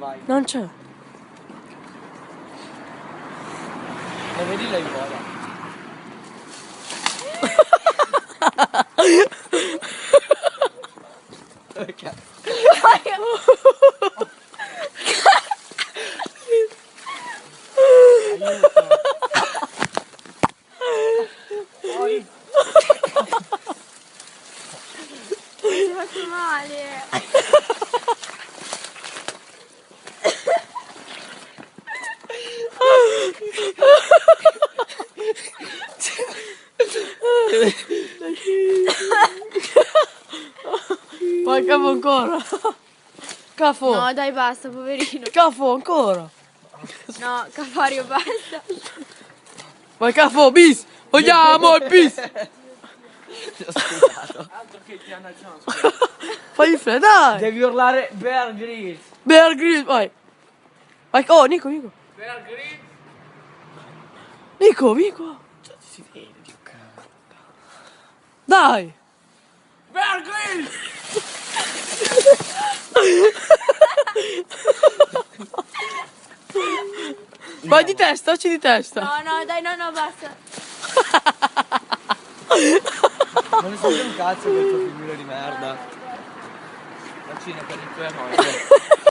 Vai. Non c'è. Lo vedi la ivola? Perché? Aiuto. Poi. Mi hai fatto male. Vai Cafo ancora. Cafo. No, dai, basta, poverino. Cafo ancora. No, Cafario, basta. Vai Cafo, bis. Vogliamo il bis. Ti ho scusato. Altro che Indiana Jones. Fai il freddo, dai. Devi urlare Bear Grylls. Bear Grylls, vai. Vai, oh, Nico. Bear Grylls. Nico, vieni qua. Si vede, che cazzo. Dai. Bear Grylls. Vai di testa, ci di testa. No, dai, no, basta. Non ne so più un cazzo questo filmino di merda. Vaccino per il tuo errore.